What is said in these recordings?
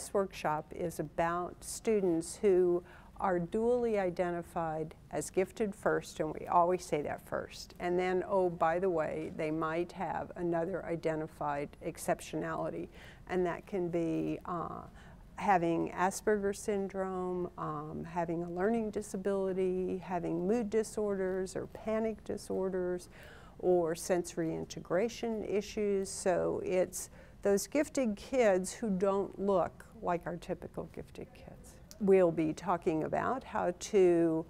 This workshop is about students who are dually identified as gifted first, and we always say that first. And then, oh, by the way, they might have another identified exceptionality, and that can be having Asperger's syndrome, having a learning disability, having mood disorders or panic disorders, or sensory integration issues. So it's those gifted kids who don't look like our typical gifted kids. We'll be talking about how to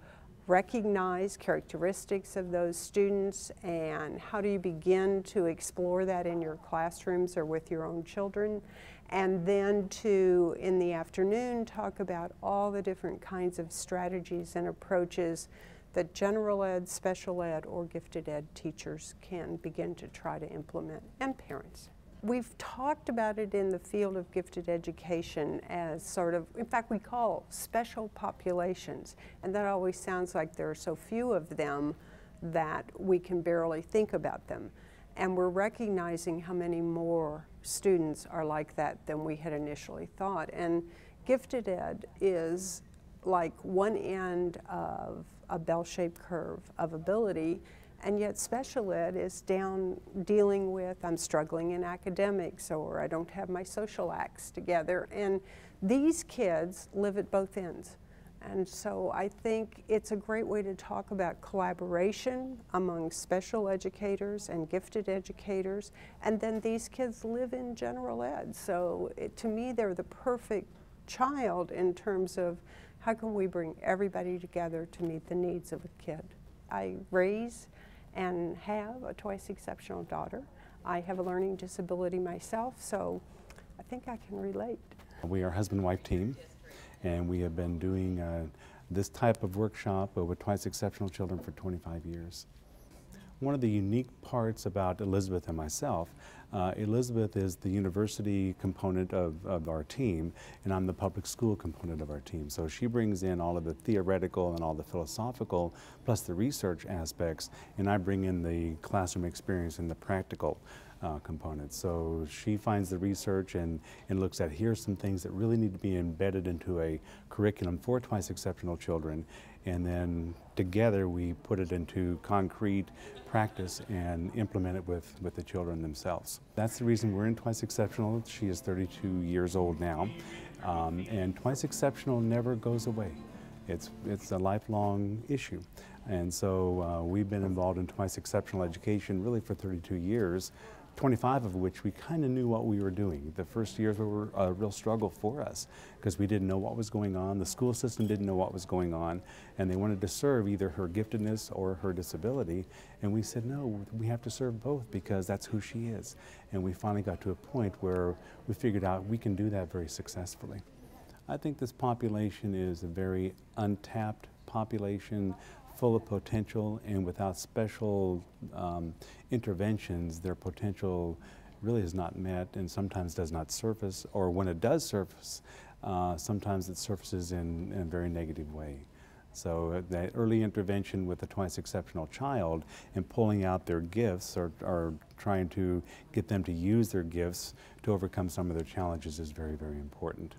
recognize characteristics of those students and how do you begin to explore that in your classrooms or with your own children. And then to, in the afternoon, talk about all the different kinds of strategies and approaches that general ed, special ed, or gifted ed teachers can begin to try to implement, and parents. We've talked about it in the field of gifted education as sort of, in fact, we call special populations, and that always sounds like there are so few of them that we can barely think about them. And we're recognizing how many more students are like that than we had initially thought. And gifted ed is like one end of a bell-shaped curve of ability, and yet special ed is down dealing with, I'm struggling in academics, or I don't have my social acts together. And these kids live at both ends. And so I think it's a great way to talk about collaboration among special educators and gifted educators. And then these kids live in general ed. So to me, they're the perfect child in terms of how can we bring everybody together to meet the needs of a kid. I raise and have a twice exceptional daughter. I have a learning disability myself, so I think I can relate. We are a husband-wife team, and we have been doing this type of workshop with twice exceptional children for 25 years. One of the unique parts about Elizabeth and myself, Elizabeth is the university component of our team, and I'm the public school component of our team. So she brings in all of the theoretical and all the philosophical, plus the research aspects, and I bring in the classroom experience and the practical components. So she finds the research and looks at here's some things that really need to be embedded into a curriculum for twice exceptional children, and then together we put it into concrete practice and implement it with the children themselves. That's the reason we're in Twice Exceptional. She is 32 years old now, and Twice Exceptional never goes away. It's a lifelong issue. And so we've been involved in Twice Exceptional education really for 32 years, 25 of which we kind of knew what we were doing. The first years were a real struggle for us because we didn't know what was going on, the school system didn't know what was going on, and they wanted to serve either her giftedness or her disability. And we said, no, we have to serve both because that's who she is. And we finally got to a point where we figured out we can do that very successfully. I think this population is a very untapped population, full of potential, and without special interventions, their potential really is not met and sometimes does not surface, or when it does surface, sometimes it surfaces in a very negative way. So that early intervention with a twice exceptional child and pulling out their gifts or trying to get them to use their gifts to overcome some of their challenges is very, very important.